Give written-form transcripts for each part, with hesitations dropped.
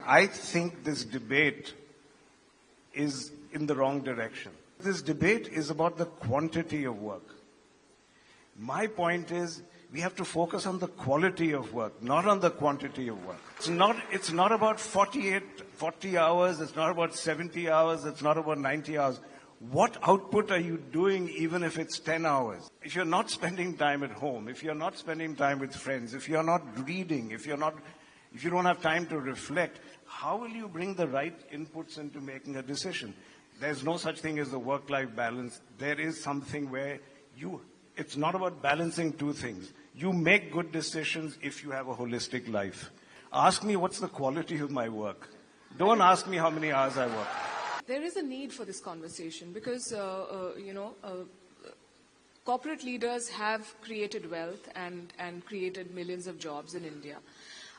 I think this debate is in the wrong direction. This debate is about the quantity of work. My point is, we have to focus on the quality of work, not on the quantity of work. It's not about 40 hours, it's not about 70 hours, it's not about 90 hours. What output are you doing even if it's 10 hours? If you're not spending time at home, if you're not spending time with friends, if you're not reading, if you don't have time to reflect, how will you bring the right inputs into making a decision? There's no such thing as a work-life balance. There is something where it's not about balancing two things. You make good decisions if you have a holistic life. Ask me what's the quality of my work. Don't ask me how many hours I work. There is a need for this conversation because, corporate leaders have created wealth and created millions of jobs in India.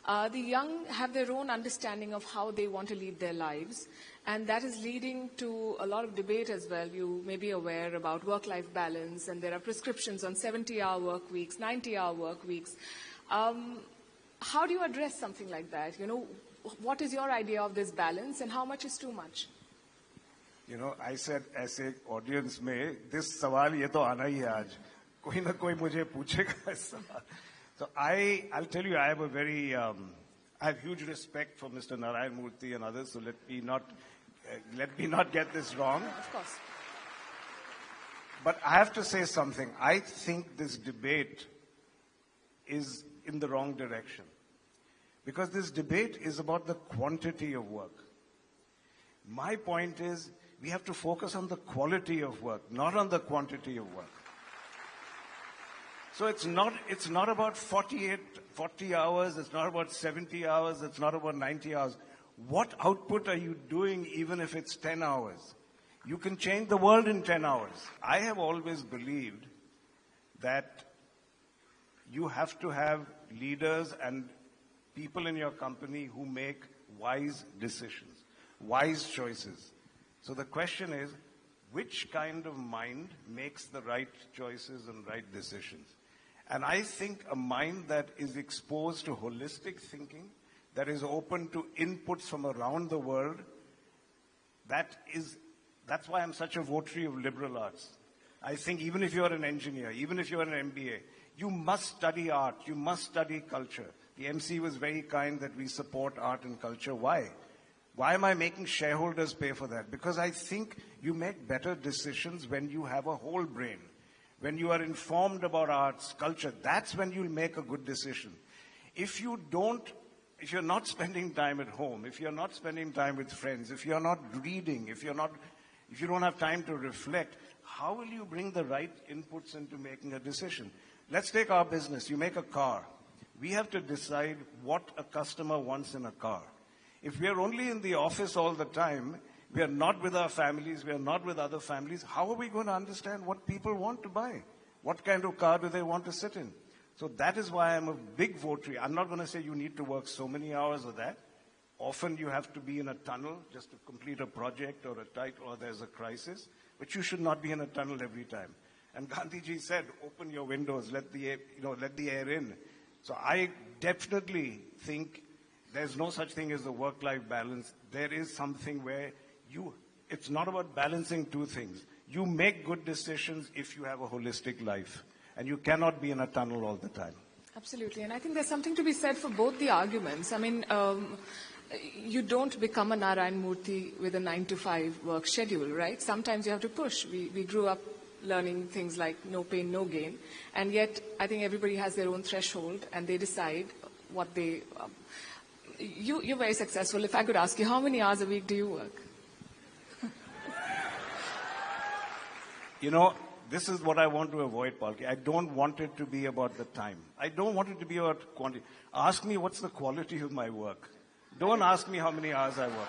The young have their own understanding of how they want to lead their lives, and that is leading to a lot of debate as well. You may be aware about work-life balance, and there are prescriptions on 70-hour work weeks, 90-hour work weeks. How do you address something like that? What is your idea of this balance, and how much is too much? I said, ऐसे audience में, this सवाल ये तो आना ही है आज. कोई ना कोई मुझे पूछेगा इस सवाल. So I'll tell you, I have huge respect for Mr. Narayan Murthy and others. So let me not get this wrong. Of course. But I have to say something. I think this debate is in the wrong direction, because this debate is about the quantity of work. My point is, we have to focus on the quality of work, not on the quantity of work. So it's not about 40 hours, it's not about 70 hours, it's not about 90 hours. What output are you doing even if it's 10 hours? You can change the world in 10 hours. I have always believed that you have to have leaders and people in your company who make wise decisions, wise choices. So the question is, which kind of mind makes the right choices and right decisions? And I think a mind that is exposed to holistic thinking, that is open to inputs from around the world, that's why I'm such a votary of liberal arts. I think even if you're an engineer, even if you're an MBA, you must study art, you must study culture. The MC was very kind that we support art and culture. Why? Why am I making shareholders pay for that? Because I think you make better decisions when you have a whole brain. When you are informed about arts, culture, that's when you'll make a good decision. If you're not spending time at home, if you're not spending time with friends, if you're not reading, if you don't have time to reflect, how will you bring the right inputs into making a decision? Let's take our business. You make a car. We have to decide what a customer wants in a car. If we are only in the office all the time, we are not with our families, we are not with other families, how are we going to understand what people want to buy? What kind of car do they want to sit in? So that is why I'm a big votary. I'm not going to say you need to work so many hours or that. Often you have to be in a tunnel just to complete a project or there's a crisis, but you should not be in a tunnel every time. And Gandhiji said, open your windows, let the air in. So I definitely think there's no such thing as a work-life balance. There is something where it's not about balancing two things. You make good decisions if you have a holistic life, and you cannot be in a tunnel all the time. Absolutely, and I think there's something to be said for both the arguments. I mean, you don't become a Narayan Murthy with a 9-to-5 work schedule, right? Sometimes you have to push. We grew up learning things like no pain, no gain, and yet I think everybody has their own threshold, and they decide what they... You're very successful. If I could ask you, how many hours a week do you work? This is what I want to avoid, Palki. I don't want it to be about the time. I don't want it to be about quantity. Ask me what's the quality of my work. Don't ask me how many hours I work.